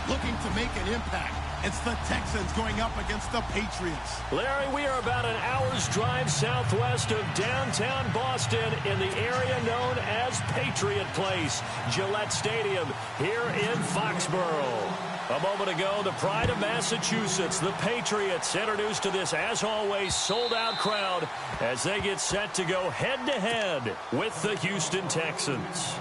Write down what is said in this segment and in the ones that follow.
looking to make an impact. It's the Texans going up against the Patriots. Larry, we are about an hour's drive southwest of downtown Boston in the area known as Patriot Place, Gillette Stadium here in Foxborough. A moment ago, the pride of Massachusetts, the Patriots, introduced to this, as always, sold-out crowd as they get set to go head-to-head with the Houston Texans.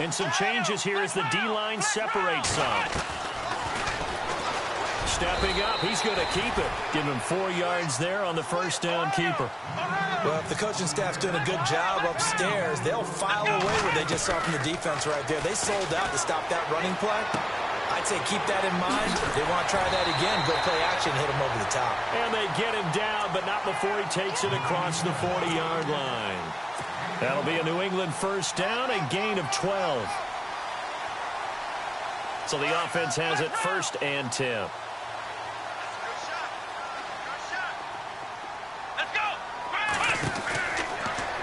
And some changes here as the D-line separates some. Stepping up, he's going to keep it. Give him 4 yards there on the first down keeper. Well, if the coaching staff's doing a good job upstairs, they'll file away what they just saw from the defense right there. They sold out to stop that running play. I'd say keep that in mind. If they want to try that again, go play action, hit him over the top. And they get him down, but not before he takes it across the 40-yard line. That'll be a New England first down, a gain of 12. So the offense has it first and 10.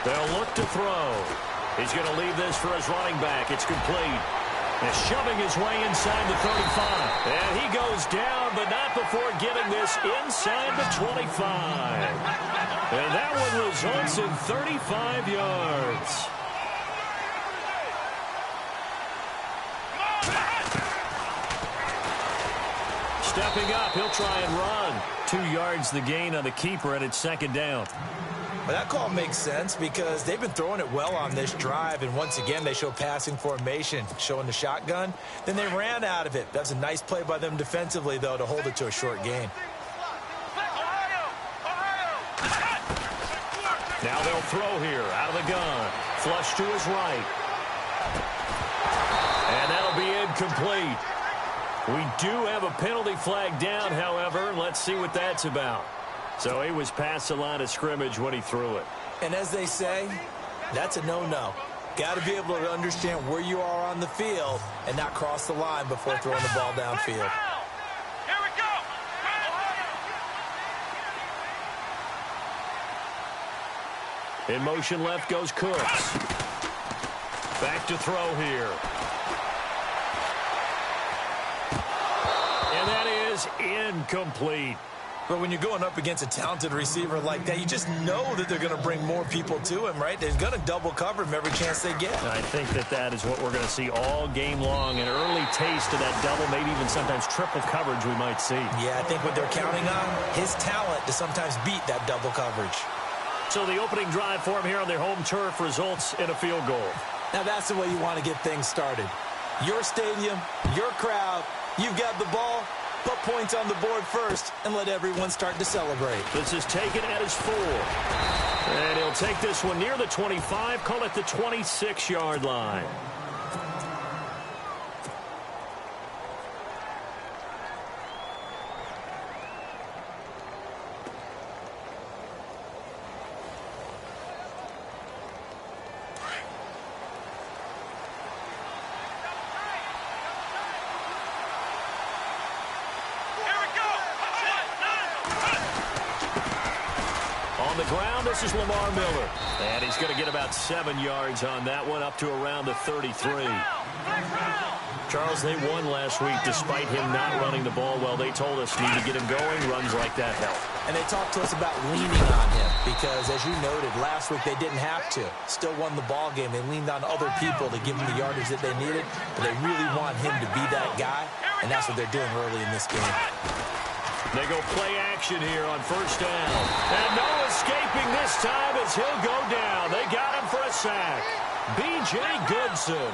They'll look to throw. He's going to leave this for his running back. It's complete. He's shoving his way inside the 35. And he goes down, but not before getting this inside the 25. And that one results in 35 yards. Stepping up, he'll try and run. 2 yards the gain on the keeper, and it's second down. Well, that call makes sense because they've been throwing it well on this drive, and once again they show passing formation, showing the shotgun. Then they ran out of it. That's a nice play by them defensively, though, to hold it to a short gain. Now they'll throw here out of the gun. Flush to his right. And that'll be incomplete. We do have a penalty flag down, however. Let's see what that's about. So he was past the line of scrimmage when he threw it. And as they say, that's a no-no. Got to be able to understand where you are on the field and not cross the line before throwing the ball downfield. Here we go. In motion left goes Cooks. Back to throw here. And that is incomplete. But when you're going up against a talented receiver like that, you just know that they're going to bring more people to him, right? They're going to double cover him every chance they get. I think that is what we're going to see all game long. An early taste of that double, maybe even sometimes triple coverage we might see. Yeah, I think what they're counting on, his talent to sometimes beat that double coverage. So the opening drive for him here on their home turf results in a field goal. Now that's the way you want to get things started. Your stadium, your crowd, you've got the ball. Put points on the board first and let everyone start to celebrate. This is taken at his 4. And he'll take this one near the 25, call it the 26-yard line. On the ground, this is Lamar Miller. And he's going to get about 7 yards on that one, up to around the 33. Charles, they won last week despite him not running the ball well. They told us need to get him going. Runs like that help. And they talked to us about leaning on him because, as you noted, last week they didn't have to. Still won the ball game. They leaned on other people to give them the yardage that they needed, but they really want him to be that guy, and that's what they're doing early in this game. They go play action here on first down. And no escaping this time as he'll go down. They got him for a sack. B.J. Goodson.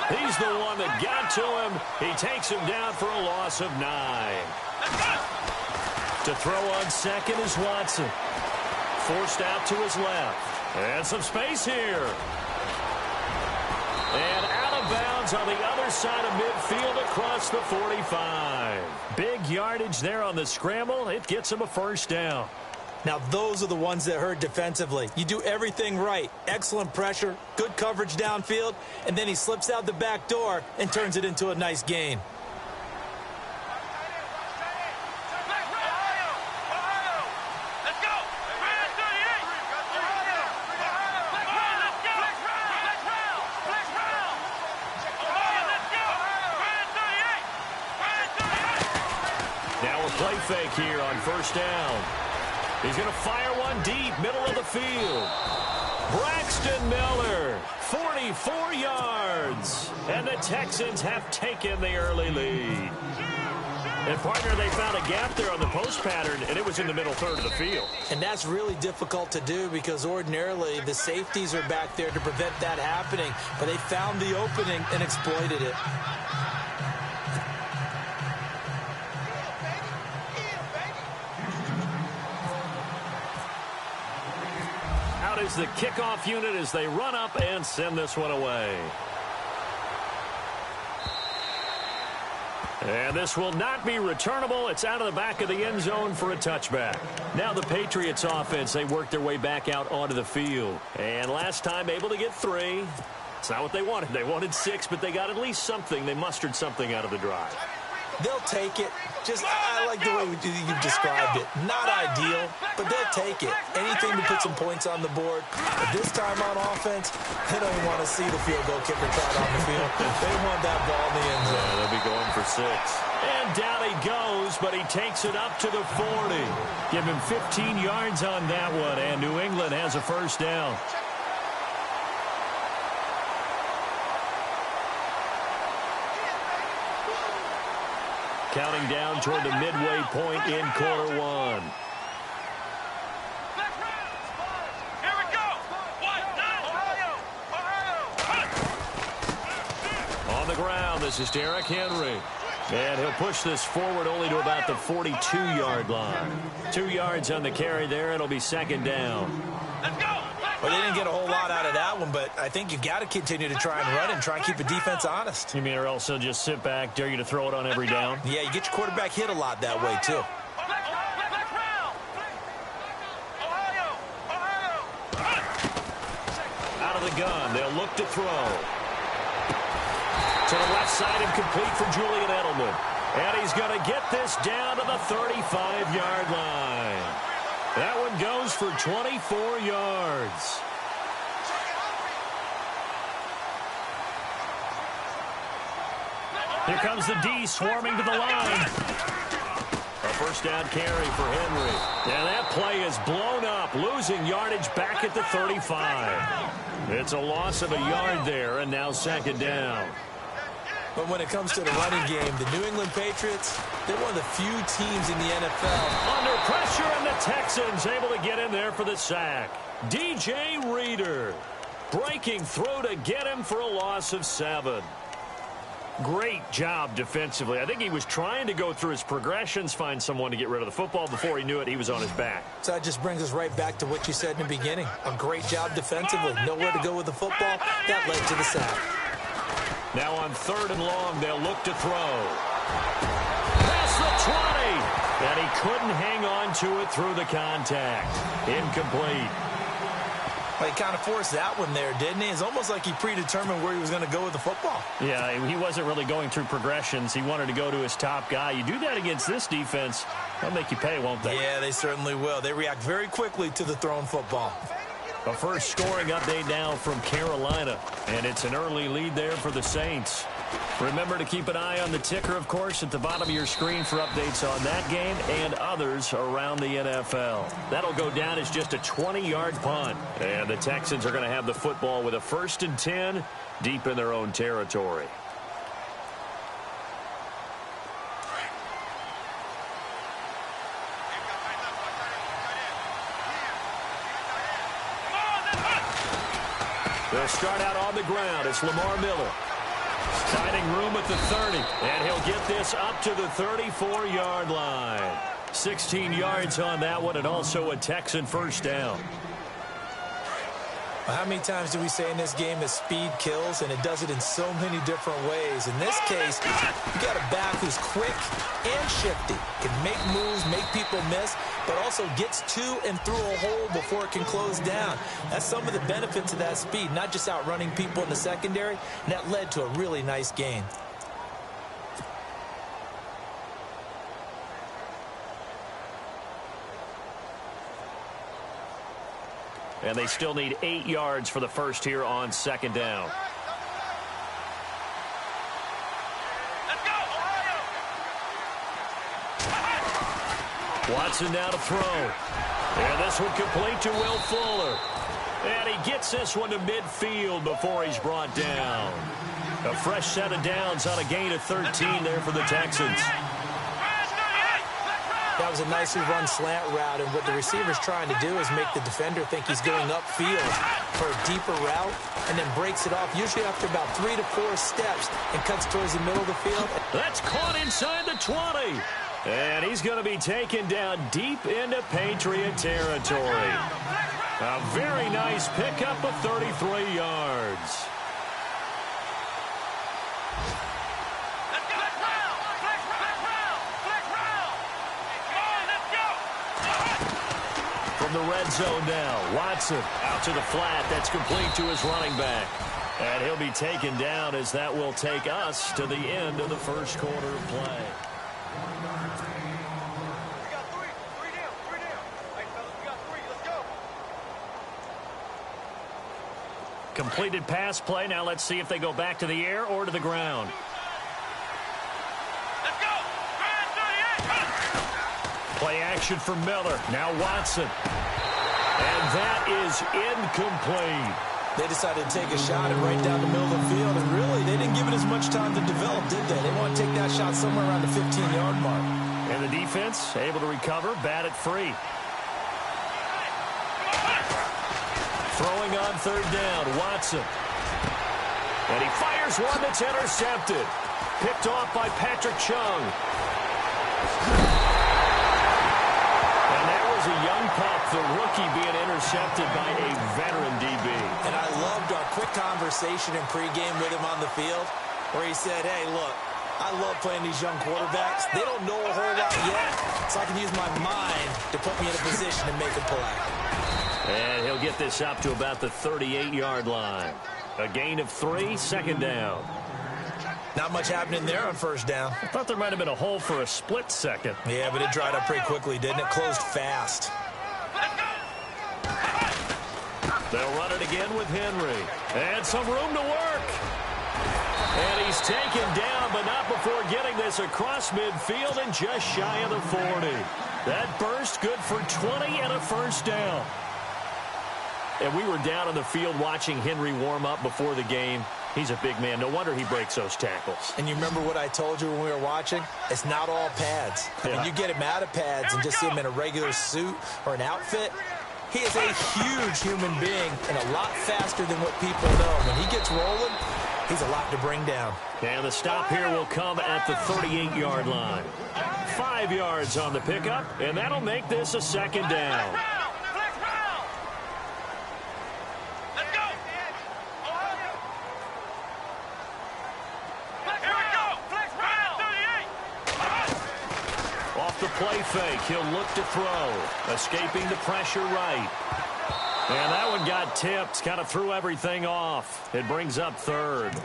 He's the one that got to him. He takes him down for a loss of 9. To throw on second is Watson. Forced out to his left. And some space here. And out of bounds on the other side of midfield across the 45. Big yardage there on the scramble. It gets him a first down. Now, those are the ones that hurt defensively. You do everything right. Excellent pressure, good coverage downfield, and then he slips out the back door and turns it into a nice gain. Now a play fake here on first down. He's going to fire one deep, middle of the field. Braxton Miller, 44 yards. And the Texans have taken the early lead. And, partner, they found a gap there on the post pattern, and it was in the middle third of the field. And that's really difficult to do because ordinarily the safeties are back there to prevent that happening. But they found the opening and exploited it. Out is the kickoff unit as they run up and send this one away. And this will not be returnable. It's out of the back of the end zone for a touchback. Now the Patriots offense, they worked their way back out onto the field. And last time able to get 3. It's not what they wanted. They wanted 6, but they got at least something. They mustered something out of the drive. They'll take it. I like the way you've described it. Not ideal, but they'll take it. Anything to put some points on the board. But this time on offense, they don't want to see the field goal kicker trot on the field. They want that ball in the end zone. Yeah, they'll be going for 6. And down he goes, but he takes it up to the 40. Give him 15 yards on that one, and New England has a first down. Counting down toward the midway point in quarter 1. Here we go. On the ground, this is Derrick Henry. And he'll push this forward only to about the 42-yard line. 2 yards on the carry there. It'll be second down. Let's go. Well, they didn't get a whole lot out of that one, but I think you've got to continue to try and run and try and keep the defense honest. You mean or else he'll just sit back, dare you to throw it on every down? Yeah, you get your quarterback hit a lot that way, too. Out of the gun, they'll look to throw. To the left side and complete for Julian Edelman. And he's going to get this down to the 35-yard line. That one goes for 24 yards. Here comes the D swarming to the line. A first down carry for Henry. And that play is blown up, losing yardage back at the 35. It's a loss of a yard there, and now second down. But when it comes to the running game, the New England Patriots, they're one of the few teams in the NFL. Under pressure, and the Texans able to get in there for the sack. DJ Reader breaking through to get him for a loss of 7. Great job defensively. I think he was trying to go through his progressions, find someone to get rid of the football. Before he knew it, he was on his back. So that just brings us right back to what you said in the beginning. A great job defensively. Nowhere to go with the football. That led to the sack. Now on 3rd and long, they'll look to throw. Past the 20. And he couldn't hang on to it through the contact. Incomplete. Well, he kind of forced that one there, didn't he? It's almost like he predetermined where he was going to go with the football. Yeah, he wasn't really going through progressions. He wanted to go to his top guy. You do that against this defense, they'll make you pay, won't they? Yeah, they certainly will. They react very quickly to the thrown football. A first scoring update now from Carolina, and it's an early lead there for the Saints. Remember to keep an eye on the ticker, of course, at the bottom of your screen for updates on that game and others around the NFL. That'll go down as just a 20-yard punt, and the Texans are going to have the football with a 1st and 10 deep in their own territory. They'll start out on the ground. It's Lamar Miller. Finding room at the 30. And he'll get this up to the 34-yard line. 16 yards on that one, and also a Texan first down. Well, how many times do we say in this game that speed kills, and it does it in so many different ways? In this case, you got a back who's quick and shifty, can make moves, make people miss, but also gets to and through a hole before it can close down. That's some of the benefits of that speed, not just outrunning people in the secondary, and that led to a really nice gain. And they still need 8 yards for the first here on second down. Let's go, Ohio! Watson now to throw. And this one complete to Will Fuller. And he gets this one to midfield before he's brought down. A fresh set of downs on a gain of 13 there for the Texans. That was a nicely run slant route, and what the receiver's trying to do is make the defender think he's going upfield for a deeper route, and then breaks it off, usually after about 3 to 4 steps, and cuts towards the middle of the field. That's caught inside the 20. And he's going to be taken down deep into Patriot territory. A very nice pickup of 33 yards. From the red zone now, Watson out to the flat. That's complete to his running back. And he'll be taken down as that will take us to the end of the first quarter of play. We got three down. Hey, fellas, we got 3. Let's go. Completed pass play. Now let's see if they go back to the air or to the ground. Let's go. Grand 38. Play action for Miller. Now Watson. And that is incomplete. They decided to take a shot and right down the middle of the field, and really, they didn't give it as much time to develop, did they? They want to take that shot somewhere around the 15-yard mark. And the defense able to recover, bat it free. Throwing on third down, Watson. And he fires one that's intercepted. Picked off by Patrick Chung. And that was a young pup, the rookie being intercepted by a veteran DB. And I loved our quick conversation in pregame with him on the field where he said, hey, look, I love playing these young quarterbacks. They don't know a whole lot yet, so I can use my mind to put me in a position to make a play. And he'll get this up to about the 38-yard line. A gain of 3, second down. Not much happening there on first down. I thought there might have been a hole for a split second. Yeah, but it dried up pretty quickly, didn't it? Closed fast. They'll run it again with Henry. And some room to work. And he's taken down, but not before getting this across midfield and just shy of the 40. That burst good for 20 and a first down. And we were down on the field watching Henry warm up before the game. He's a big man. No wonder he breaks those tackles. And you remember what I told you when we were watching? It's not all pads. Yeah. When you get him out of pads and just see him in a regular suit or an outfit, he is a huge human being and a lot faster than what people know. When he gets rolling, he's a lot to bring down. And the stop here will come at the 38-yard line. 5 yards on the pickup, and that'll make this a second down. The play fake. He'll look to throw. Escaping the pressure right. And that one got tipped. Kind of threw everything off. It brings up third.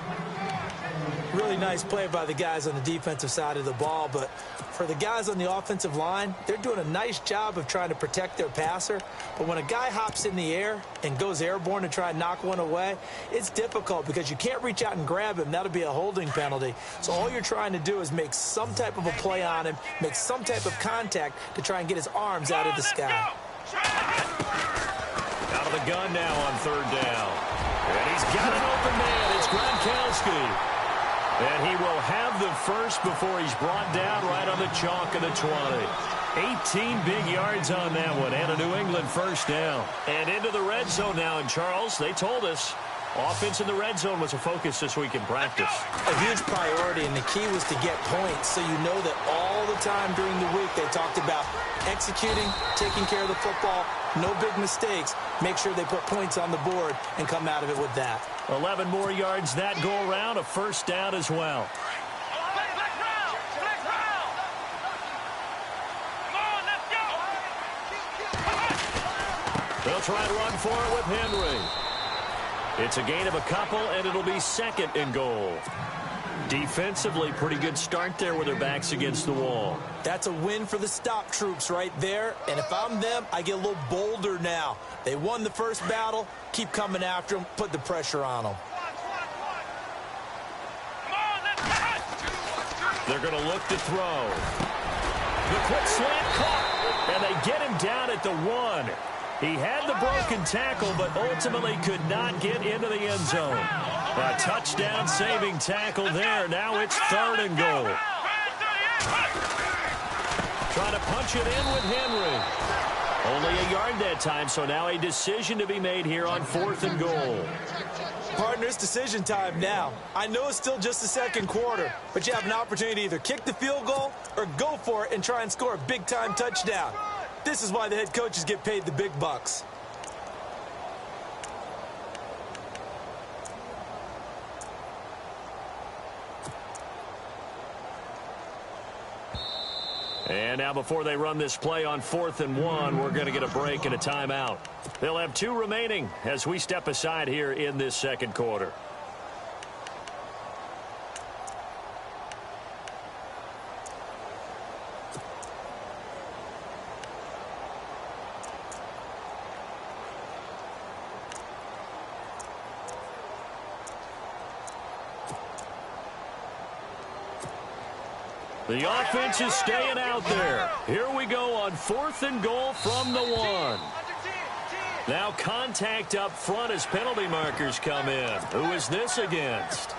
Really nice play by the guys on the defensive side of the ball, but for the guys on the offensive line, they're doing a nice job of trying to protect their passer. But when a guy hops in the air and goes airborne to try and knock one away, it's difficult because you can't reach out and grab him. That'll be a holding penalty. So all you're trying to do is make some type of a play on him, make some type of contact to try and get his arms out of the sky. Out of the gun now on third down. And he's got an open man. It's Gronkowski. And he will have the first before he's brought down right on the chalk of the 20. 18 big yards on that one, and a New England first down. And into the red zone now, and Charles, they told us offense in the red zone was a focus this week in practice. A huge priority, and the key was to get points, so you know that all the time during the week they talked about executing, taking care of the football, no big mistakes, make sure they put points on the board and come out of it with that. 11 more yards that go around, a first down as well. They'll try to run for it with Henry. It's a gain of a couple, and it'll be 2nd and goal. Defensively, pretty good start there with their backs against the wall. That's a win for the stop troops right there. And if I'm them, I get a little bolder now. They won the first battle. Keep coming after them. Put the pressure on them. They're going to look to throw. The quick slant caught, and they get him down at the 1. He had the broken tackle, but ultimately could not get into the end zone. A touchdown-saving tackle there. Now it's 3rd and goal. Trying to punch it in with Henry. Only a yard that time, so now a decision to be made here on 4th and goal. Partner, it's decision time now. I know it's still just the 2nd quarter, but you have an opportunity to either kick the field goal or go for it and try and score a big-time touchdown. This is why the head coaches get paid the big bucks. And now before they run this play on 4th and 1, we're going to get a break and a timeout. They'll have 2 remaining as we step aside here in this 2nd quarter. The offense is staying out there. Here we go on 4th and goal from the 1. Now contact up front as penalty markers come in. Who is this against?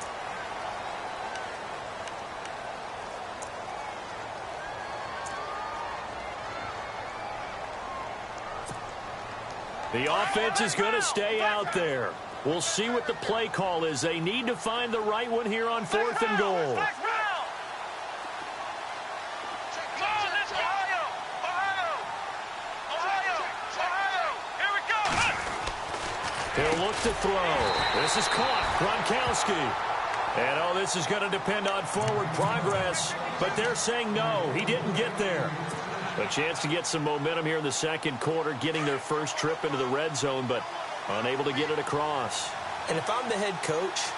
The offense is going to stay out there. We'll see what the play call is. They need to find the right one here on 4th and goal. He'll look to throw. This is caught. Gronkowski. And, oh, this is going to depend on forward progress. But they're saying no, he didn't get there. A chance to get some momentum here in the 2nd quarter, getting their first trip into the red zone, but unable to get it across. And if I'm the head coach,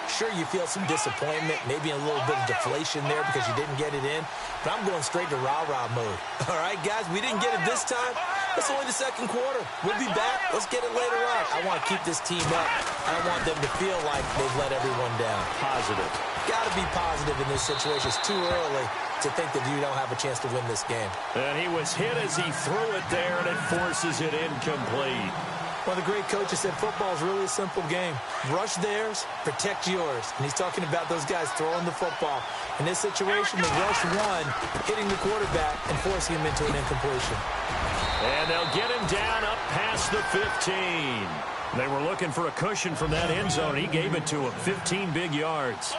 sure, you feel some disappointment, maybe a little bit of deflation there because you didn't get it in. But I'm going straight to rah-rah mode. All right, guys, we didn't get it this time. It's only the 2nd quarter. We'll be back. Let's get it later on. I want to keep this team up. I don't want them to feel like they've let everyone down. Positive. Got to be positive in this situation. It's too early to think that you don't have a chance to win this game. And he was hit as he threw it there, and it forces it incomplete. One of the great coaches said football is really a simple game. Rush theirs, protect yours. And he's talking about those guys throwing the football. In this situation, the rush one, hitting the quarterback and forcing him into an incompletion. And they'll get him down up past the 15. They were looking for a cushion from that end zone. He gave it to him. 15 big yards.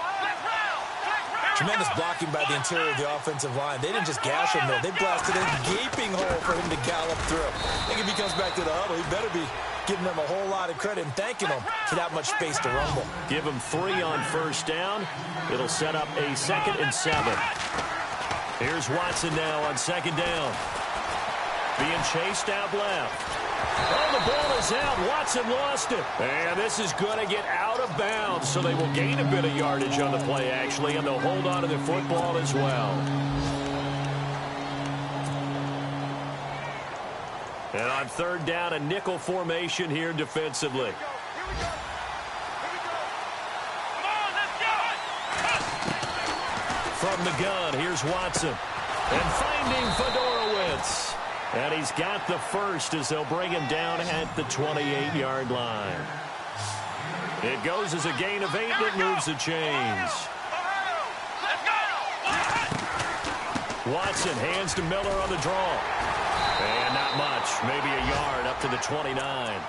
Tremendous blocking by the interior of the offensive line. They didn't just gash him there. They blasted a gaping hole for him to gallop through. I think if he comes back to the huddle, he better be giving them a whole lot of credit and thanking them for that much space to rumble. Give him 3 on first down. It'll set up a 2nd and 7. Here's Watson now on 2nd down. Being chased out left. Oh, the ball is out. Watson lost it. And this is going to get out of bounds, so they will gain a bit of yardage on the play, actually, and they'll hold on to the football as well. And on 3rd down, a nickel formation here defensively. From the gun, here's Watson. And finding Fedorowicz. And he's got the first as they'll bring him down at the 28-yard line. It goes as a gain of 8, and it moves the chains. Watson hands to Miller on the draw. And not much, maybe a yard up to the 29.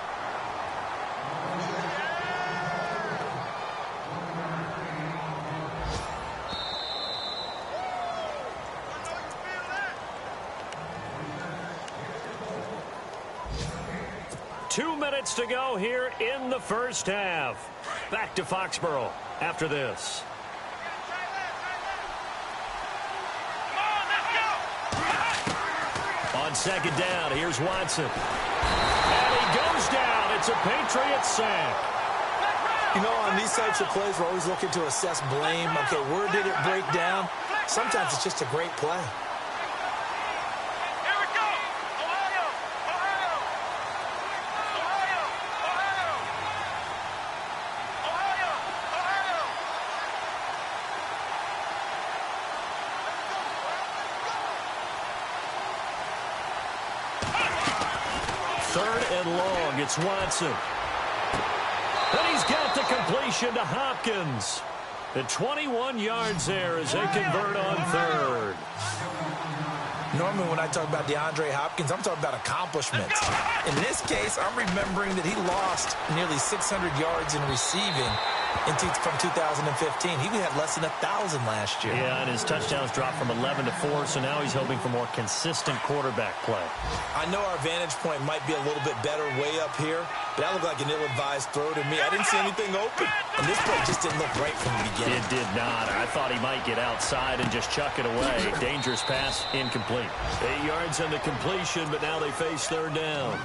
Two minutes to go here in the first half. Back to Foxborough after this. On On second down, here's Watson. And he goes down. It's a Patriot sack. You know, on these types of plays, we're always looking to assess blame. Okay, where did it break down? Sometimes it's just a great play. Here we go. Ohio. Ohio. Ohio. Ohio. Ohio. Third and long, it's Watson. And he's got the completion to Hopkins. The 21 yards there as they convert on third. Normally, when I talk about DeAndre Hopkins, I'm talking about accomplishments. In this case, I'm remembering that he lost nearly 600 yards in receiving from 2015. He had less than 1,000 last year. Yeah, and his touchdowns dropped from 11 to 4, so now he's hoping for more consistent quarterback play. I know our vantage point might be a little bit better way up here, but that looked like an ill-advised throw to me. I didn't see anything open, and this play just didn't look right from the beginning. It did not. I thought he might get outside and just chuck it away. Dangerous pass, incomplete. 8 yards on the completion, but now they face third down.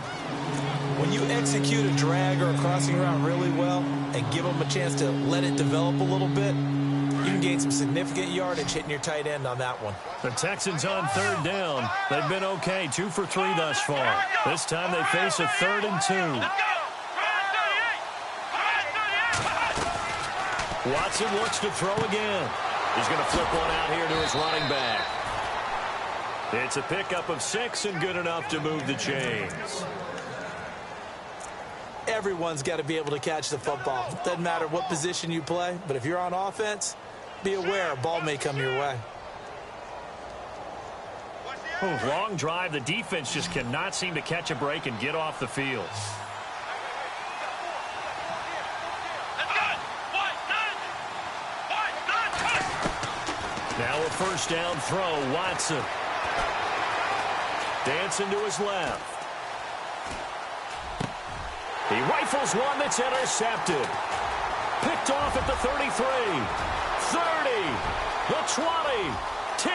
When you execute a drag or a crossing route really well and give them a chance to let it develop a little bit, you can gain some significant yardage hitting your tight end on that one. The Texans on third down. They've been okay, 2 for 3 thus far. This time they face a 3rd and 2. Watson looks to throw again. He's going to flip one out here to his running back. It's a pickup of 6 and good enough to move the chains. Everyone's got to be able to catch the football. Doesn't matter what position you play, but if you're on offense, be aware a ball may come your way. Long drive. The defense just cannot seem to catch a break and get off the field. Now a first down throw. Watson. Dancing to his left. He rifles one that's intercepted. Picked off at the 33, 30, the 20, 10.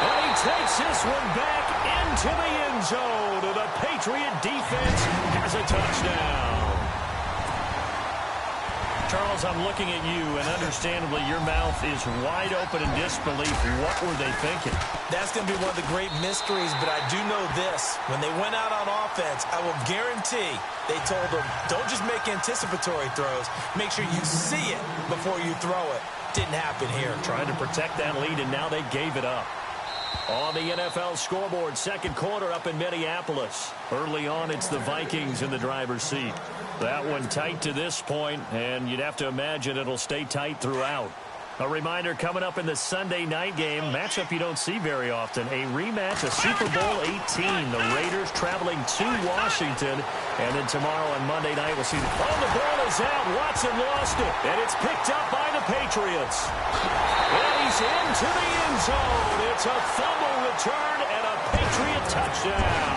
And he takes this one back into the end zone. And the Patriot defense has a touchdown. Charles, I'm looking at you, and understandably your mouth is wide open in disbelief. What were they thinking? That's going to be one of the great mysteries, but I do know this. When they went out on offense, I will guarantee they told them, don't just make anticipatory throws. Make sure you see it before you throw it. Didn't happen here. Trying to protect that lead, and now they gave it up. On the NFL scoreboard, second quarter up in Minneapolis. Early on, it's the Vikings in the driver's seat. That one tight to this point, and you'd have to imagine it'll stay tight throughout. A reminder coming up in the Sunday night game, matchup you don't see very often, a rematch of Super Bowl 18. The Raiders traveling to Washington, and then tomorrow on Monday night we'll see the ball is out. Watson lost it, and it's picked up by the Patriots. And he's into the end zone. It's a fumble return and a Patriot touchdown.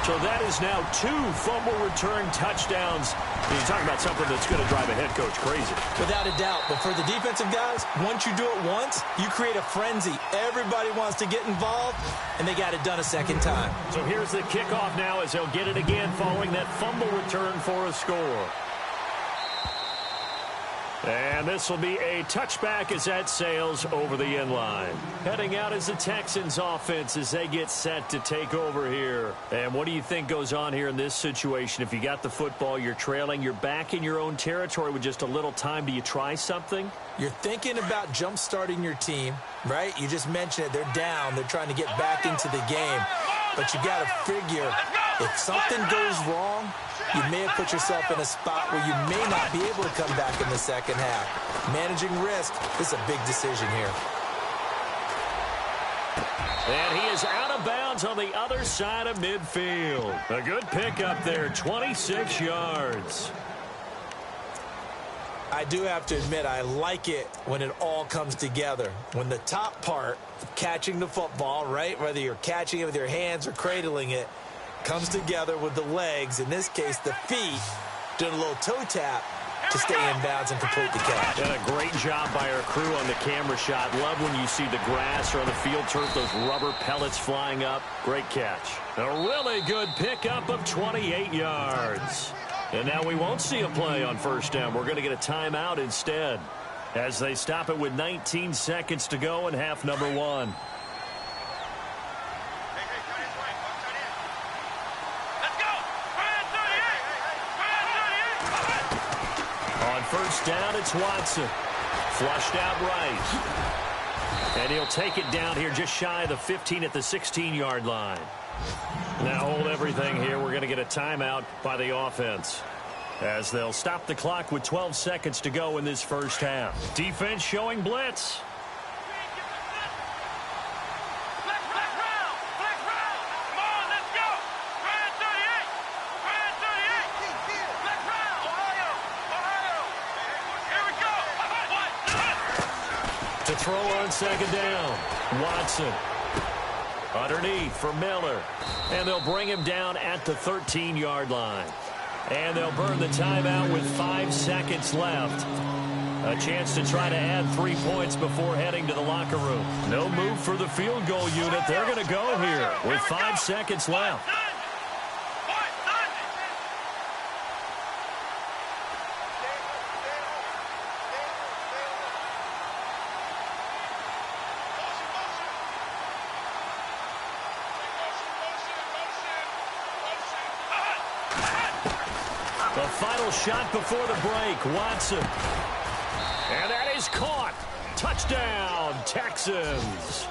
So that is now 2 fumble return touchdowns. You're talking about something that's going to drive a head coach crazy. Without a doubt. But for the defensive guys, once you do it once, you create a frenzy. Everybody wants to get involved, and they got it done a second time. So here's the kickoff now as they'll get it again following that fumble return for a score. And this will be a touchback as that sails over the end line. Heading out is the Texans offense as they get set to take over here. And what do you think goes on here in this situation? If you got the football, you're trailing, you're back in your own territory with just a little time. Do you try something? You're thinking about jump-starting your team, right? You just mentioned it. They're down. They're trying to get back into the game. But you got to figure if something goes wrong, you may have put yourself in a spot where you may not be able to come back in the second half. Managing risk, this is a big decision here. And he is out of bounds on the other side of midfield. A good pickup there, 26 yards. I do have to admit, I like it when it all comes together. When the top part, catching the football, right, whether you're catching it with your hands or cradling it, comes together with the legs, in this case the feet, doing a little toe tap, to stay in bounds and complete the catch. And a great job by our crew on the camera shot. Love when you see the grass or on the field turf, those rubber pellets flying up. Great catch. A really good pickup of 28 yards. And now we won't see a play on first down. We're going to get a timeout instead as they stop it with 19 seconds to go in half number 1. On first down, it's Watson. Flushed out right. And he'll take it down here just shy of the 15 at the 16-yard line. Now hold everything here. We're going to get a timeout by the offense as they'll stop the clock with 12 seconds to go in this first half. Defense showing blitz. To throw on second down, Watson. Underneath for Miller. And they'll bring him down at the 13-yard line. And they'll burn the timeout with 5 seconds left. A chance to try to add 3 points before heading to the locker room. No move for the field goal unit. They're going to go here with 5 seconds left. The final shot before the break, Watson. And that is caught. Touchdown, Texans.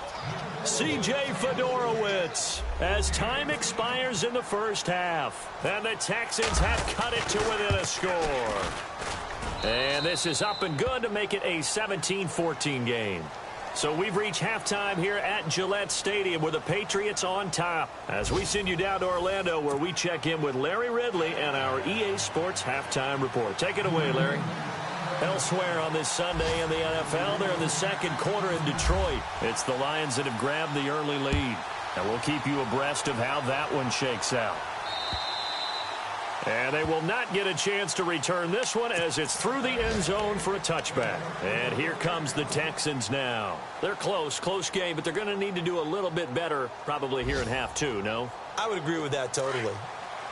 C.J. Fedorowicz as time expires in the first half. And the Texans have cut it to within a score. And this is up and good to make it a 17-14 game. So we've reached halftime here at Gillette Stadium with the Patriots on top. As we send you down to Orlando where we check in with Larry Ridley and our EA Sports Halftime Report. Take it away, Larry. Elsewhere on this Sunday in the NFL, they're in the second quarter in Detroit. It's the Lions that have grabbed the early lead. And we'll keep you abreast of how that one shakes out. And they will not get a chance to return this one as it's through the end zone for a touchback. And here comes the Texans now. They're close game, but they're going to need to do a little bit better probably here in half 2, no? I would agree with that totally.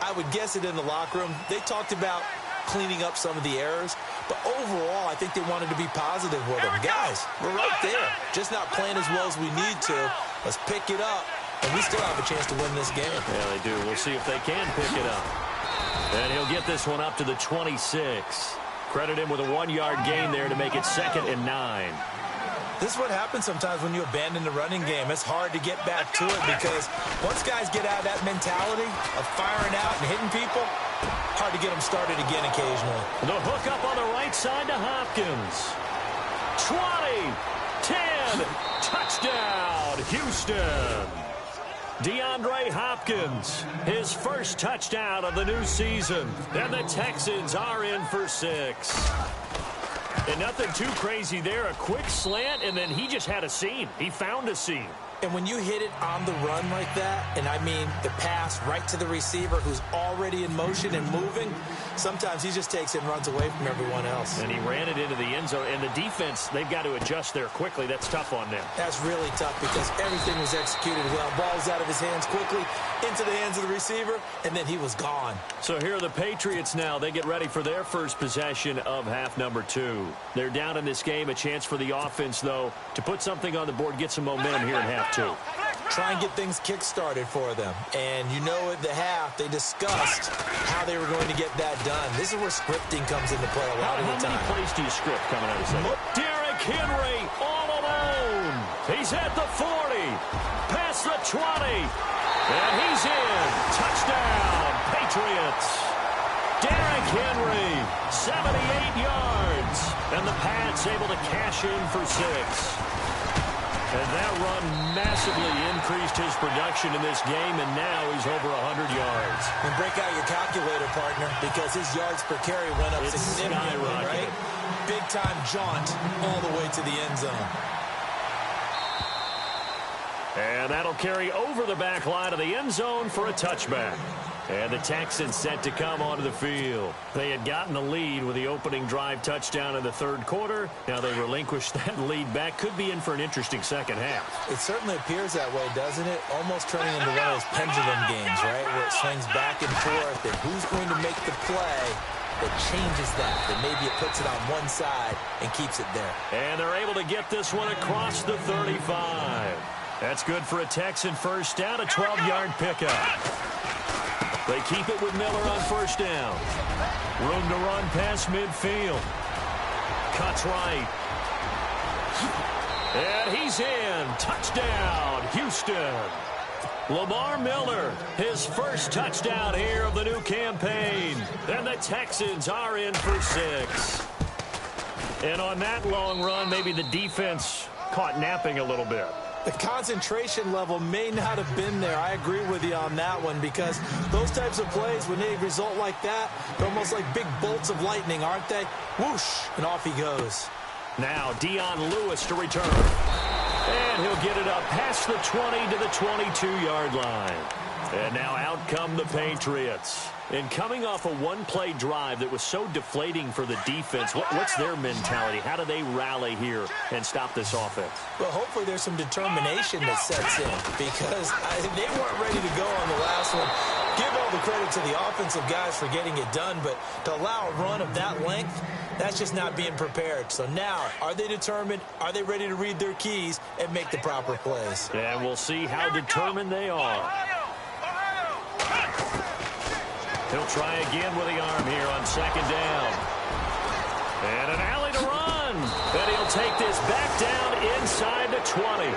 I would guess it in the locker room. They talked about cleaning up some of the errors, but overall I think they wanted to be positive with them. Guys, we're right there. Just not playing as well as we need to. Let's pick it up, and we still have a chance to win this game. Yeah, they do. We'll see if they can pick it up. And he'll get this one up to the 26. Credit him with a 1-yard gain there to make it 2nd and 9. This is what happens sometimes when you abandon the running game. It's hard to get back to it because once guys get out of that mentality of firing out and hitting people, hard to get them started again occasionally. The hook up on the right side to Hopkins. 20, 10, touchdown, Houston. DeAndre Hopkins, his first touchdown of the new season. And the Texans are in for 6. And nothing too crazy there. A quick slant, and then he just had a seam. He found a seam. And when you hit it on the run like that, and I mean the pass right to the receiver who's already in motion and moving, sometimes he just takes it and runs away from everyone else. And he ran it into the end zone. And the defense, they've got to adjust there quickly. That's tough on them. That's really tough because everything was executed well. Ball's out of his hands quickly, into the hands of the receiver, and then he was gone. So here are the Patriots now. They get ready for their first possession of half number 2. They're down in this game. A chance for the offense, though, to put something on the board, get some momentum here in half 2. Try and get things kick-started for them. And you know at the half, they discussed how they were going to get that done. This is where scripting comes into play a lot of the time. How many plays do you script coming out of second? Derrick Henry all alone. He's at the 40. Past the 20. And he's in. Touchdown, Patriots. Derrick Henry, 78 yards. And the Pats able to cash in for 6. And that run massively increased his production in this game, and now he's over 100 yards. And break out your calculator, partner, because his yards per carry went up significantly, right? Big-time jaunt all the way to the end zone. And that'll carry over the back line of the end zone for a touchback. And the Texans set to come onto the field. They had gotten the lead with the opening drive touchdown in the third quarter. Now they relinquished that lead back. Could be in for an interesting second half. It certainly appears that way, doesn't it? Almost turning into one of those pendulum games, right? Where it swings back and forth. And who's going to make the play that changes that? That maybe it puts it on one side and keeps it there. And they're able to get this one across the 35. That's good for a Texan first down, a 12-yard pickup. They keep it with Miller on first down. Room to run past midfield. Cuts right. And he's in. Touchdown, Houston. Lamar Miller, his first touchdown here of the new campaign. And the Texans are in for 6. And on that long run, maybe the defense caught napping a little bit. The concentration level may not have been there. I agree with you on that one, because those types of plays, when they result like that, they're almost like big bolts of lightning, aren't they? Whoosh, and off he goes. Now Dion Lewis to return. And he'll get it up past the 20 to the 22-yard line. And now out come the Patriots. And coming off a one-play drive that was so deflating for the defense, what's their mentality? How do they rally here and stop this offense? Well, hopefully there's some determination that sets in, because they weren't ready to go on the last one. Give all the credit to the offensive guys for getting it done, but to allow a run of that length, that's just not being prepared. So now, are they determined? Are they ready to read their keys and make the proper plays? And we'll see how determined they are. He'll try again with the arm here on second down. And an alley to run. And he'll take this back down inside the 20.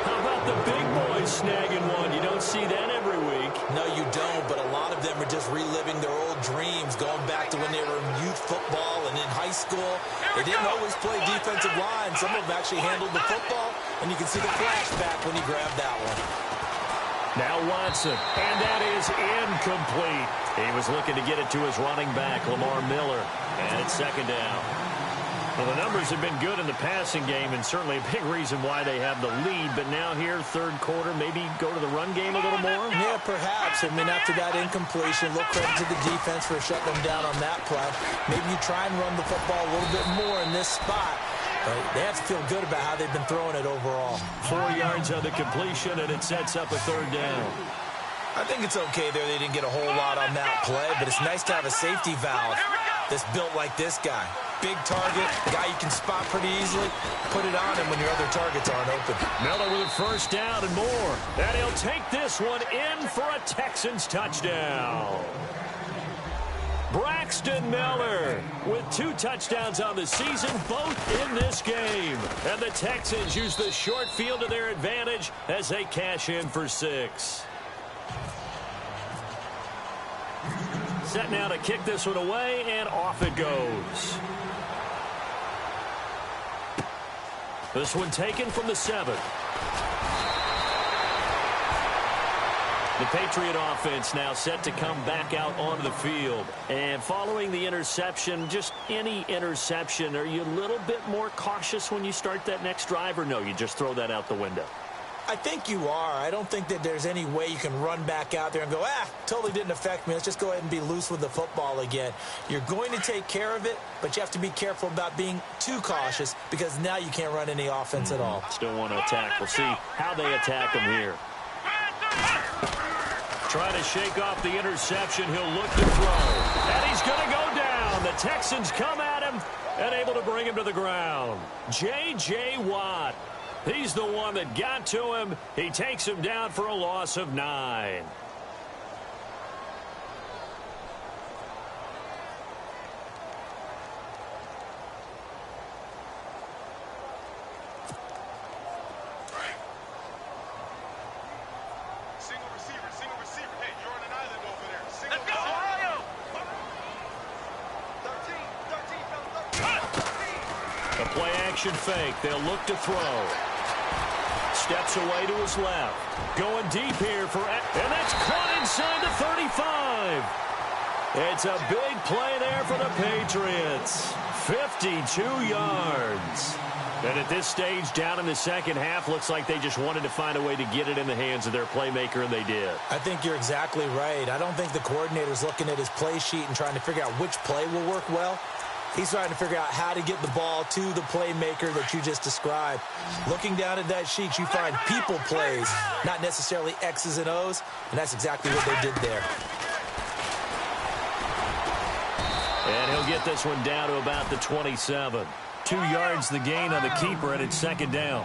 How about the big boys snagging one? You don't see that every week. No, you don't, but a lot of them are just reliving their old dreams, going back to when they were in youth football and in high school. They didn't always play defensive line. Some of them actually handled the football, and you can see the flashback when he grabbed that one. Now Watson, and that is incomplete. He was looking to get it to his running back, Lamar Miller, and it's second down. Well, the numbers have been good in the passing game, and certainly a big reason why they have the lead. But now here, third quarter, maybe go to the run game a little more? Yeah, perhaps. I mean, after that incompletion, a little credit to the defense for shutting them down on that play. Maybe you try and run the football a little bit more in this spot. They have to feel good about how they've been throwing it overall. 4 yards on the completion, and it sets up a third down. I think it's okay there. They didn't get a whole lot on that play, but it's nice to have a safety valve that's built like this guy. Big target, guy you can spot pretty easily. Put it on him when your other targets aren't open. Miller with a first down and more. And he'll take this one in for a Texans touchdown. Braxton Miller with 2 touchdowns on the season, both in this game. And the Texans use the short field to their advantage as they cash in for 6. Set now to kick this one away, and off it goes. This one taken from the 7. The Patriot offense now set to come back out onto the field. And following the interception, just any interception, are you a little bit more cautious when you start that next drive, or no, you just throw that out the window? I think you are. I don't think that there's any way you can run back out there and go, totally didn't affect me. Let's just go ahead and be loose with the football again. You're going to take care of it, but you have to be careful about being too cautious, because now you can't run any offense at all. Still want to attack. We'll see how they attack him here. Trying to shake off the interception. He'll look to throw. And he's going to go down. The Texans come at him and able to bring him to the ground. J.J. Watt. He's the one that got to him. He takes him down for a loss of 9. Single receiver. Hey, you're on an island over there. Single receiver. Ohio! 13, 13. A play-action fake. They'll look to throw. Steps away to his left. Going deep here for... And that's caught inside the 35. It's a big play there for the Patriots. 52 yards. And at this stage, down in the second half, looks like they just wanted to find a way to get it in the hands of their playmaker, and they did. I think you're exactly right. I don't think the coordinator's looking at his play sheet and trying to figure out which play will work well. He's trying to figure out how to get the ball to the playmaker that you just described. Looking down at that sheet, you find people plays, not necessarily X's and O's, and that's exactly what they did there. And he'll get this one down to about the 27. 2 yards the gain on the keeper, and it's second down.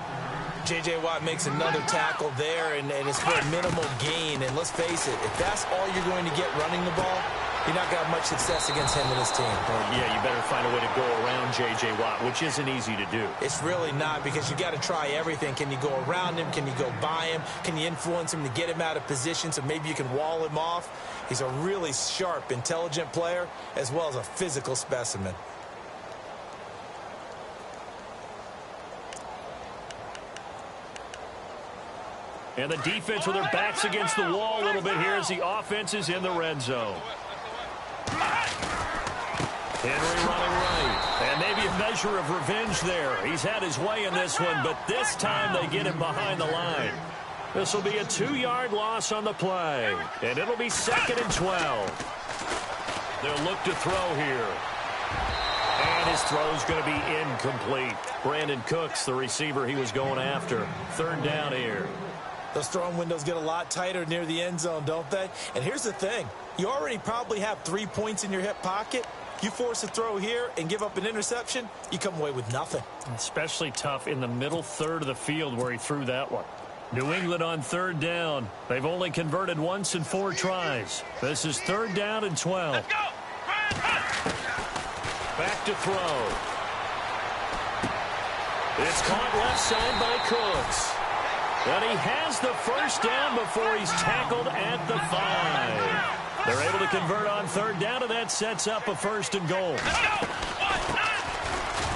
J.J. Watt makes another tackle there, and it's for a minimal gain. And let's face it, if that's all you're going to get running the ball, you're not going to have much success against him and his team. Well, yeah, you better find a way to go around J.J. Watt, which isn't easy to do. It's really not, because you got to try everything. Can you go around him? Can you go by him? Can you influence him to get him out of position so maybe you can wall him off? He's a really sharp, intelligent player, as well as a physical specimen. And the defense with their backs against the wall a little bit here as the offense is in the red zone. Henry running right. And maybe a measure of revenge there. He's had his way in this one, but this time they get him behind the line. This will be a 2-yard loss on the play. And it'll be 2nd and 12. They'll look to throw here. And his throw's going to be incomplete. Brandon Cooks, the receiver he was going after. 3rd down here. Those throwing windows get a lot tighter near the end zone, don't they? And here's the thing. You already probably have 3 points in your hip pocket. You force a throw here and give up an interception, you come away with nothing. Especially tough in the middle third of the field where he threw that one. New England on 3rd down. They've only converted once in 4 tries. This is 3rd down and 12. Let's go. Back to throw. It's caught left side by Cooks. And he has the 1st down before he's tackled at the 5. They're able to convert on 3rd down, and that sets up a 1st and goal.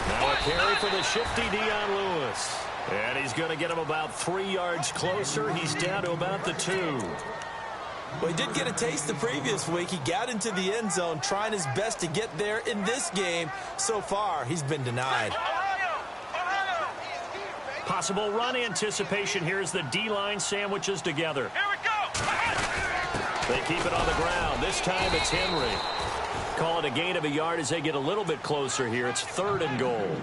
Now a carry for the shifty Dion Lewis. And he's going to get him about 3 yards closer. He's down to about the 2. Well, he did get a taste the previous week. He got into the end zone trying his best to get there in this game. So far, he's been denied. Possible run anticipation here as the D-line sandwiches together. Here we go. They keep it on the ground. This time it's Henry. Call it a gain of a yard as they get a little bit closer here. It's 3rd and goal.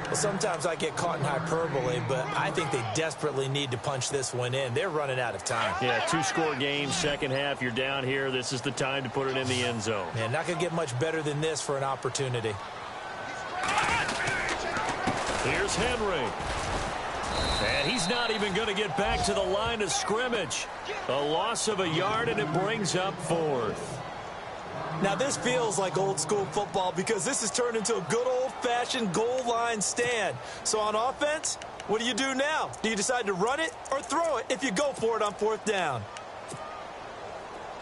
Well, sometimes I get caught in hyperbole, but I think they desperately need to punch this one in. They're running out of time. Yeah, 2-score game, second half. You're down here. This is the time to put it in the end zone. Man, not going to get much better than this for an opportunity. Here's Henry. And he's not even going to get back to the line of scrimmage. A loss of a yard, and it brings up 4th. Now, this feels like old-school football because this has turned into a good old-fashioned goal line stand. So on offense, what do you do now? Do you decide to run it or throw it if you go for it on 4th down?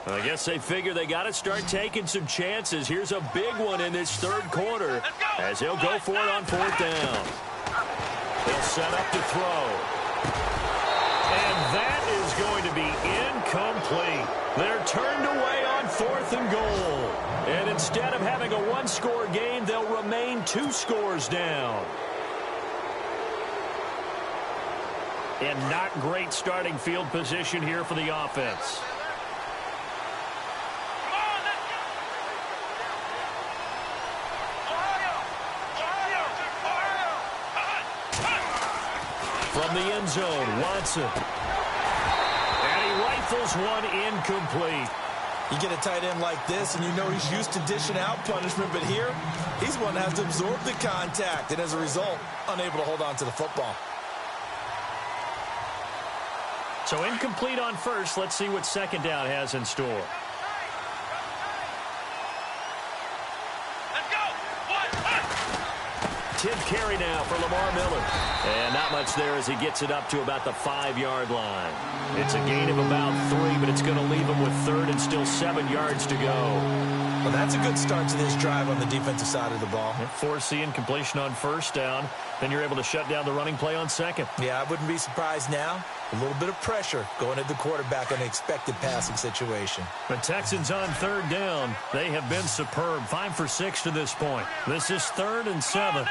I guess they figure they got to start taking some chances. Here's a big one in this 3rd quarter as he'll go for it on 4th down. They'll set up to throw. And that is going to be incomplete. They're turned away on 4th and goal. And instead of having a 1-score game, they'll remain 2 scores down. And not great starting field position here for the offense. From the end zone, Watson. And he rifles one incomplete. You get a tight end like this, and you know he's used to dishing out punishment, but here, he's one that has to absorb the contact, and as a result, unable to hold on to the football. So incomplete on 1st. Let's see what 2nd down has in store. Tip carry now for Lamar Miller. And not much there as he gets it up to about the 5-yard line. It's a gain of about 3, but it's going to leave him with 3rd and still 7 yards to go. Well, that's a good start to this drive on the defensive side of the ball. Force the incompletion on 1st down. Then you're able to shut down the running play on 2nd. Yeah, I wouldn't be surprised now. A little bit of pressure going at the quarterback on an expected passing situation. The Texans on 3rd down. They have been superb. 5 for 6 to this point. This is 3rd and 7.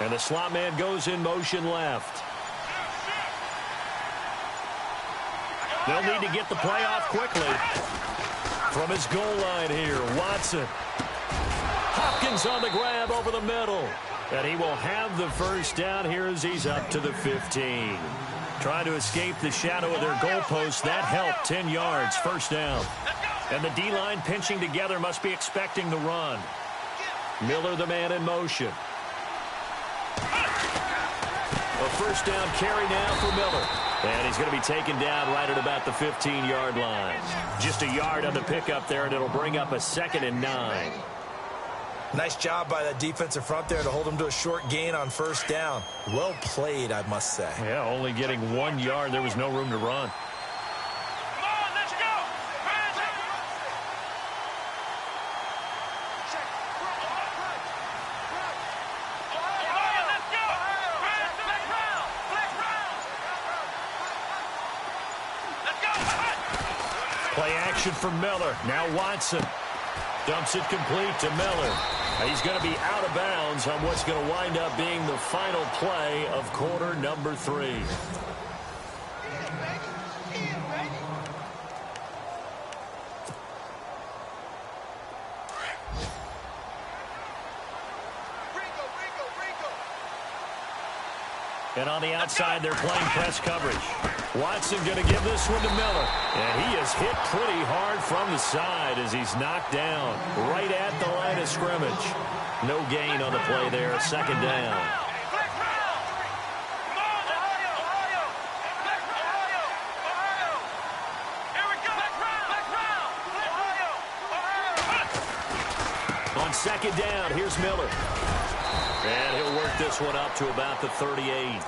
And the slot man goes in motion left. They'll need to get the play off quickly. From his goal line here, Watson. Hopkins on the grab over the middle. And he will have the first down here as he's up to the 15. Trying to escape the shadow of their goalpost. That helped. 10 yards, first down. And the D-line pinching together must be expecting the run. Miller, the man in motion. A first down carry now for Miller. And he's going to be taken down right at about the 15-yard line. Just a yard on the pickup there, and it'll bring up a 2nd and 9. Nice job by that defensive front there to hold him to a short gain on first down. Well played, I must say. Yeah, only getting 1 yard. There was no room to run. Play action for Miller. Now Watson dumps it complete to Miller. He's going to be out of bounds on what's going to wind up being the final play of quarter number 3. And on the outside, they're playing press coverage. Watson going to give this one to Miller. And he is hit pretty hard from the side as he's knocked down right at the line of scrimmage. No gain on the play there, 2nd down. On 2nd down, here's Miller. And he'll work this one up to about the 38.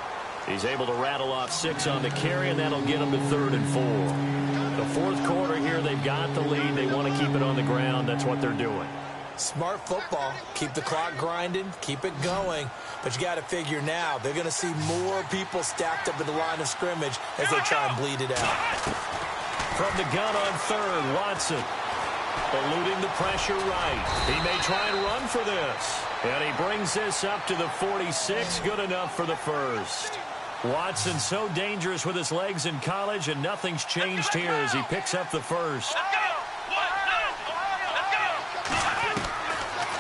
He's able to rattle off 6 on the carry, and that'll get him to 3rd and 4. The 4th quarter here, they've got the lead. They want to keep it on the ground. That's what they're doing. Smart football. Keep the clock grinding. Keep it going. But you got to figure now, they're going to see more people stacked up at the line of scrimmage as they try and bleed it out. From the gun on 3rd, Watson. Eluding the pressure right. He may try and run for this. And he brings this up to the 46. Good enough for the first. Watson so dangerous with his legs in college, and nothing's changed here as he picks up the first.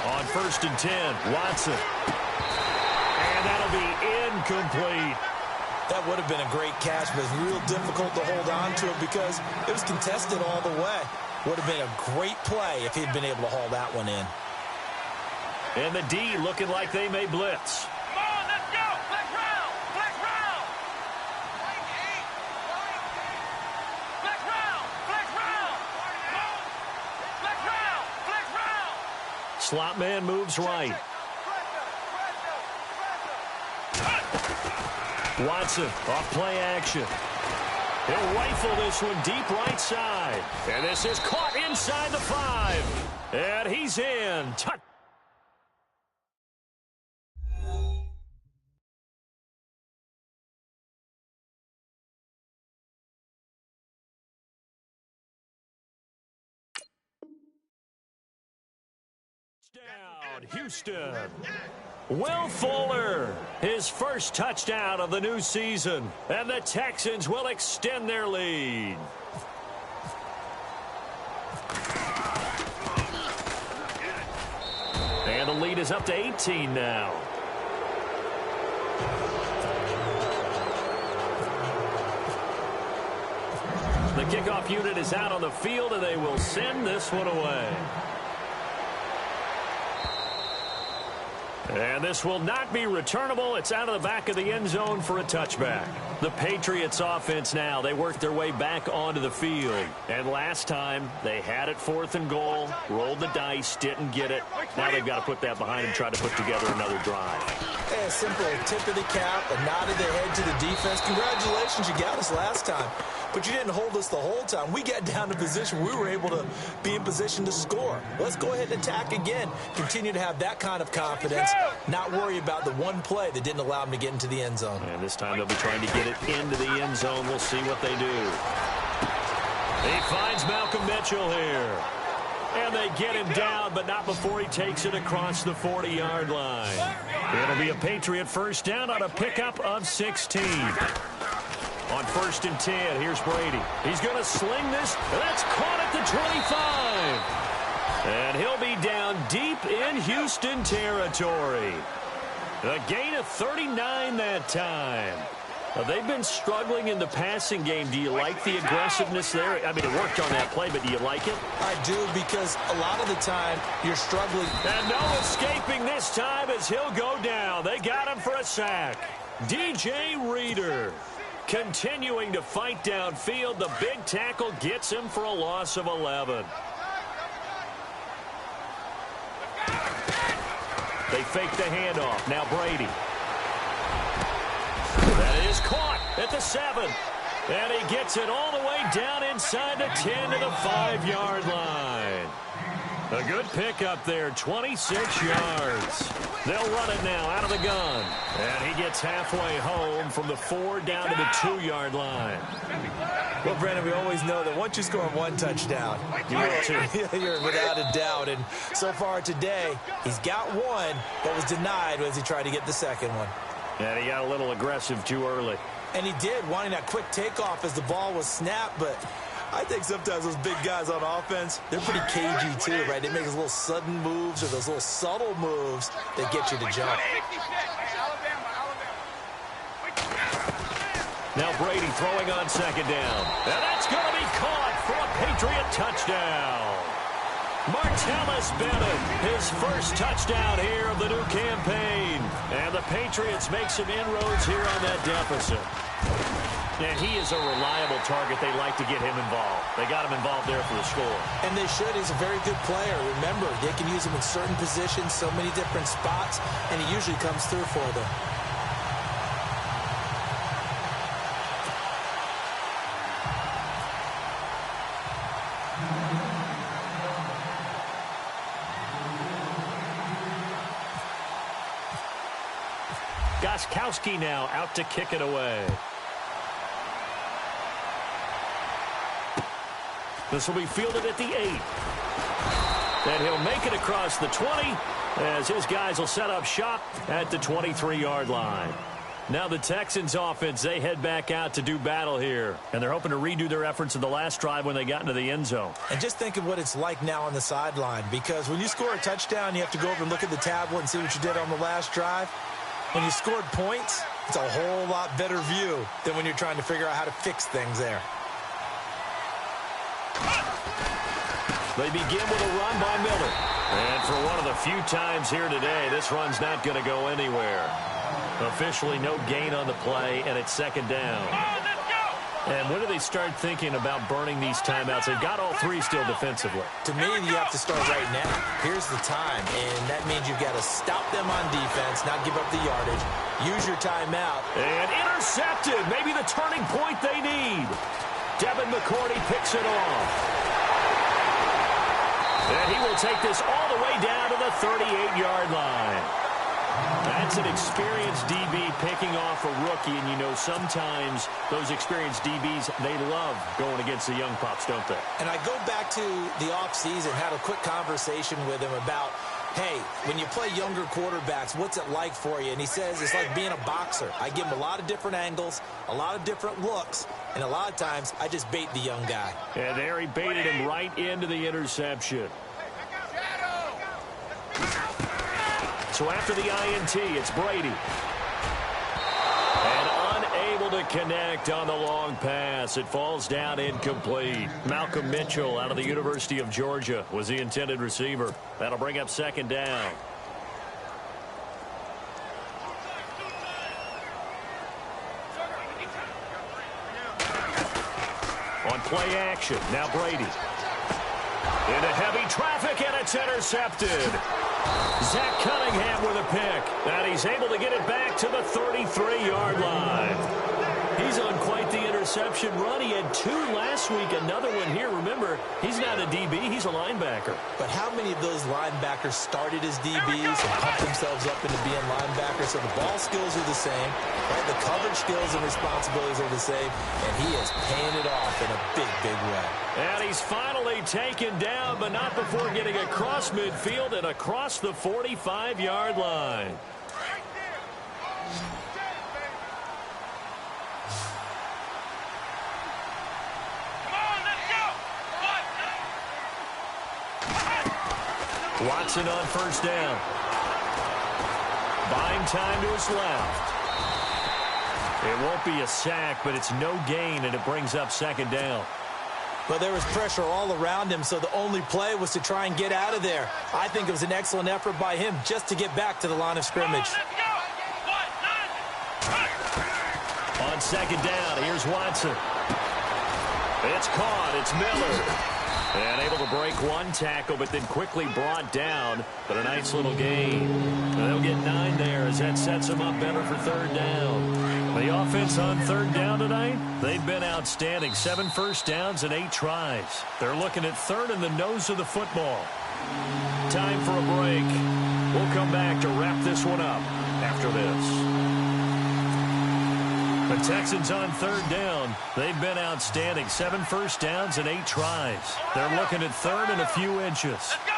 On 1st and 10, Watson. And that'll be incomplete. That would have been a great catch, but it's real difficult to hold on to it because it was contested all the way. Would have been a great play if he'd been able to haul that one in. And the D looking like they may blitz. Come on, let's go! Black round! Black round! Black round! Black round! Black round! Black round! Slot man moves right. Watson off play action. He'll rifle this one deep right side. And this is caught inside the 5. And he's in. Touchdown, Houston. Will Fuller, his first touchdown of the new season, and the Texans will extend their lead. And the lead is up to 18 now. The kickoff unit is out on the field, and they will send this one away. And this will not be returnable. It's out of the back of the end zone for a touchback. The Patriots offense now, they worked their way back onto the field. And last time, they had it 4th and goal, rolled the dice, didn't get it. Now they've got to put that behind and try to put together another drive. Hey, a simple tip of the cap, a nod of the head to the defense. Congratulations, you got us last time. But you didn't hold us the whole time. We got down to position. We were able to be in position to score. Let's go ahead and attack again. Continue to have that kind of confidence. Not worry about the one play that didn't allow them to get into the end zone. And this time they'll be trying to get it into the end zone. We'll see what they do. He finds Malcolm Mitchell here. And they get him down, but not before he takes it across the 40-yard line. It'll be a Patriot first down on a pickup of 16. On 1st and 10, here's Brady. He's going to sling this. That's caught at the 25. And he'll be down deep in Houston territory. A gain of 39 that time. Now, they've been struggling in the passing game. Do you like the aggressiveness there? I mean, it worked on that play, but do you like it? I do, because a lot of the time you're struggling. And no escaping this time as he'll go down. They got him for a sack. DJ Reader continuing to fight downfield. The big tackle gets him for a loss of 11. They fake the handoff. Now Brady. That is caught at the 7. And he gets it all the way down inside the 10 to the 5-yard line. A good pickup there, 26 yards. They'll run it now out of the gun. And he gets halfway home from the 4 down to the 2-yard line. Well, Brandon, we always know that once you score one touchdown, you're without a doubt. And so far today, he's got one, but was denied as he tried to get the second one. And he got a little aggressive too early. And he did, wanting that quick takeoff as the ball was snapped, but I think sometimes those big guys on offense, they're pretty cagey too, right? They make those little sudden moves or those little subtle moves that get you to jump. Now Brady throwing on 2nd down. And that's going to be caught for a Patriot touchdown. Martellus Bennett, his first touchdown here of the new campaign. And the Patriots make some inroads here on that deficit. And he is a reliable target. They like to get him involved. They got him involved there for the score. And they should. He's a very good player. Remember, they can use him in certain positions, so many different spots, and he usually comes through for them. Gostkowski now out to kick it away. This will be fielded at the 8. And he'll make it across the 20 as his guys will set up shop at the 23-yard line. Now the Texans offense, they head back out to do battle here. And they're hoping to redo their efforts in the last drive when they got into the end zone. And just think of what it's like now on the sideline, because when you score a touchdown, you have to go over and look at the tablet and see what you did on the last drive. When you scored points, it's a whole lot better view than when you're trying to figure out how to fix things there. They begin with a run by Miller. And for one of the few times here today, this run's not going to go anywhere. Officially no gain on the play, and it's 2nd down. And when do they start thinking about burning these timeouts? They've got all 3 still defensively. To me, you have to start right now. Here's the time, and that means you've got to stop them on defense, not give up the yardage. Use your timeout. And intercepted. Maybe the turning point they need. Devin McCourty picks it off. And he will take this all the way down to the 38-yard line. That's an experienced DB picking off a rookie, and you know sometimes those experienced DBs, they love going against the young pups, don't they? And I go back to the offseason, had a quick conversation with him about, hey, when you play younger quarterbacks, what's it like for you? And he says it's like being a boxer. I give him a lot of different angles, a lot of different looks, and a lot of times I just bait the young guy. And there he baited him right into the interception. So after the INT, it's Brady. And unable to connect on the long pass. It falls down incomplete. Malcolm Mitchell out of the University of Georgia was the intended receiver. That'll bring up 2nd down. On play action, now Brady. Into heavy traffic, and it's intercepted. Zach Cunningham with a pick. And he's able to get it back to the 33-yard line. He's on quite the reception run. He had 2 last week, another one here. Remember, he's not a DB, he's a linebacker. But how many of those linebackers started as DBs and pumped themselves up into being linebackers? So the ball skills are the same, right? The coverage skills and responsibilities are the same, and he is paying it off in a big, big way. And he's finally taken down, but not before getting across midfield and across the 45-yard line. Watson on first down. Buying time to his left. It won't be a sack, but it's no gain, and it brings up second down. But there was pressure all around him, so the only play was to try and get out of there. I think it was an excellent effort by him just to get back to the line of scrimmage. On second down, here's Watson. It's caught. It's Miller. And able to break one tackle, but then quickly brought down. But a nice little gain. And they'll get 9 there as that sets them up better for third down. The offense on third down tonight, they've been outstanding. 7 first downs and 8 tries. They're looking at third in the nose of the football. Time for a break. We'll come back to wrap this one up after this. The Texans on third down. They've been outstanding. 7 first downs and 8 tries. They're looking at third and a few inches. Let's go!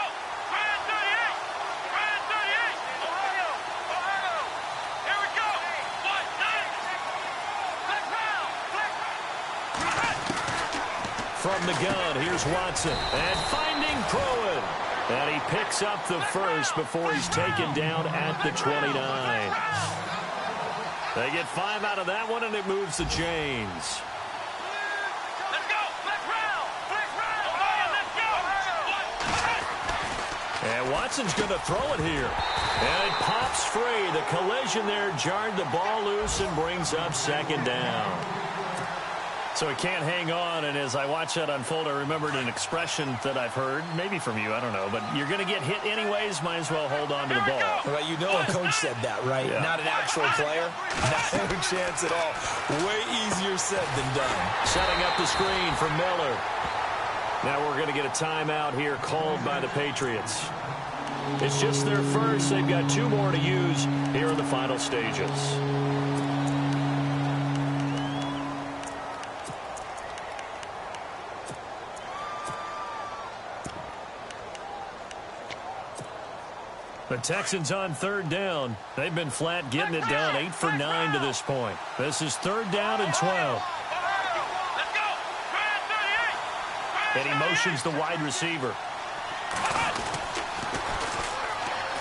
Try 38! Try 38! Ohio! Ohio! Here we go! 1, 9! From the gun, here's Watson. And finding Pruitt. And he picks up the first before he's taken down at the 29. They get 5 out of that one, and it moves the chains. Let's go! Let's round! Let's round! Ohio, let's go! And Watson's going to throw it here. And it pops free. The collision there jarred the ball loose and brings up second down. So he can't hang on, and as I watch that unfold, I remembered an expression that I've heard, maybe from you, I don't know, but you're going to get hit anyways, might as well hold on to the ball. Right, you know a coach said that, right? Yeah. Not an actual player. No chance at all. Way easier said than done. Setting up the screen for Miller. Now we're going to get a timeout here called by the Patriots. It's just their first. They've got 2 more to use here in the final stages. The Texans on third down. They've been flat getting it done. 8 for 9 to this point. This is third down and 12. Let's go! Try 38! And he motions the wide receiver.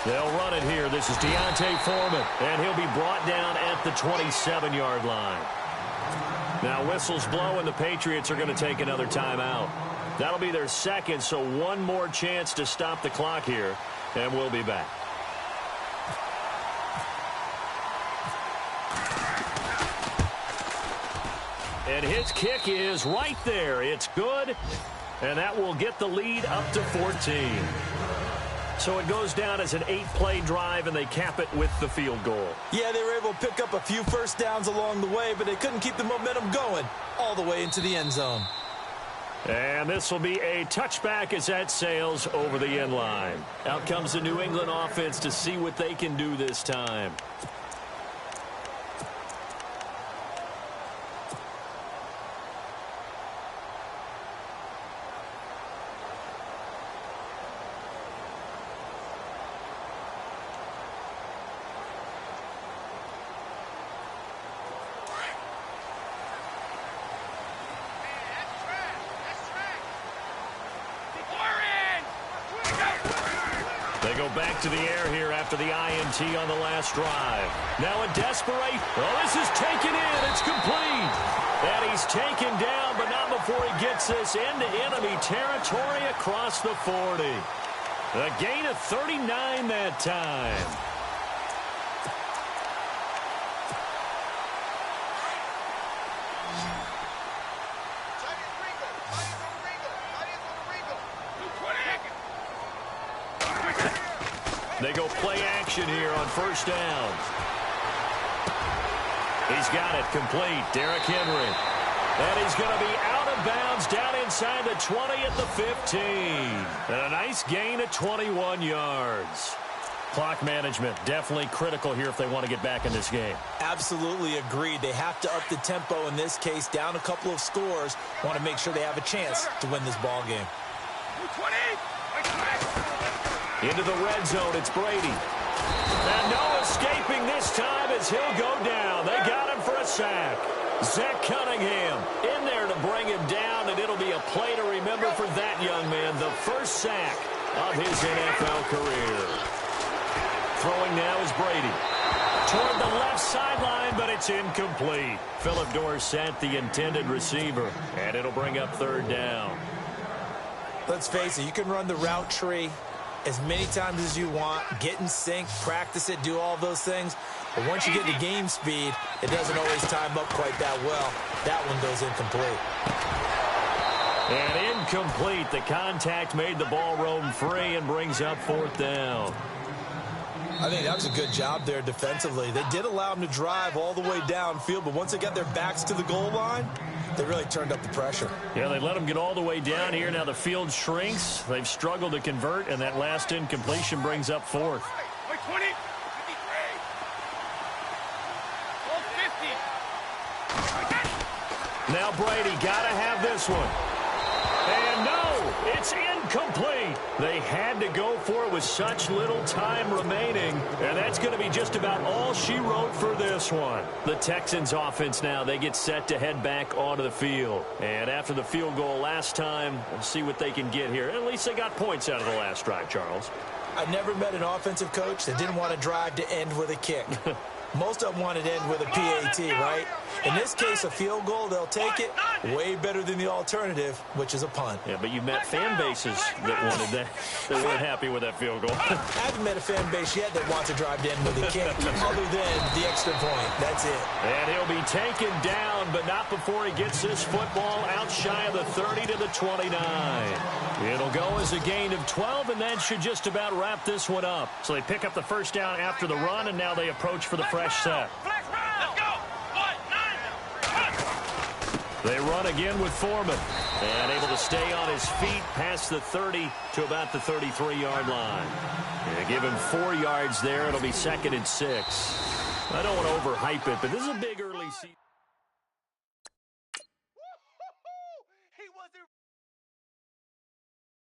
They'll run it here. This is Deontay Foreman. And he'll be brought down at the 27-yard line. Now whistles blow and the Patriots are going to take another timeout. That'll be their second, so one more chance to stop the clock here. And we'll be back. And his kick is right there. It's good. And that will get the lead up to 14. So it goes down as an 8-play drive, and they cap it with the field goal. Yeah, they were able to pick up a few first downs along the way, but they couldn't keep the momentum going all the way into the end zone. And this will be a touchback as that sails over the end line. Out comes the New England offense to see what they can do this time. They go back to the air here after the INT on the last drive. Now a desperate. Oh, this is taken in. It's complete. And he's taken down, but not before he gets this into enemy territory across the 40. A gain of 39 that time. They go play action here on first down. He's got it complete. Derrick Henry. And he's going to be out of bounds down inside the 20 at the 15. And a nice gain of 21 yards. Clock management, definitely critical here if they want to get back in this game. Absolutely agreed. They have to up the tempo in this case, down a couple of scores. Want to make sure they have a chance to win this ball game. 20. Into the red zone, it's Brady. And no escaping this time as he'll go down. They got him for a sack. Zach Cunningham in there to bring him down, and it'll be a play to remember for that young man. The first sack of his NFL career. Throwing now is Brady. Toward the left sideline, but it's incomplete. Philip Dorsett, the intended receiver, and it'll bring up third down. Let's face it, you can run the route tree as many times as you want, get in sync, practice it, do all those things. But once you get to game speed, it doesn't always time up quite that well. That one goes incomplete. And incomplete. The contact made the ball roam free and brings up fourth down. I think that was a good job there defensively. They did allow them to drive all the way downfield, but once they got their backs to the goal line, they really turned up the pressure. Yeah, they let them get all the way down here. Now the field shrinks. They've struggled to convert, and that last incompletion brings up fourth. 20. 50. Now Brady got to have this one. And no, it's incomplete. They had to go for it with such little time remaining, and that's going to be just about all she wrote for this one. The Texans offense now, they get set to head back onto the field. And after the field goal last time, we'll see what they can get here. At least they got points out of the last drive, Charles. I never met an offensive coach that didn't want to drive to end with a kick. Most of them wanted to end with a PAT, right? In this case, a field goal, they'll take it. Way better than the alternative, which is a punt. Yeah, but you've met fan bases that wanted that. They weren't happy with that field goal. I haven't met a fan base yet that wants to drive to end with a kick, other than the extra point. That's it. And he'll be taken down, but not before he gets this football out shy of the 30 to the 29. It'll go as a gain of 12, and that should just about wrap this one up. So they pick up the first down after the run, and now they approach for the fresh set. Let's go. 1, 9. They run again with Foreman. And able to stay on his feet past the 30 to about the 33-yard line. And give him 4 yards there. It'll be 2nd and 6. I don't want to overhype it, but this is a big early season.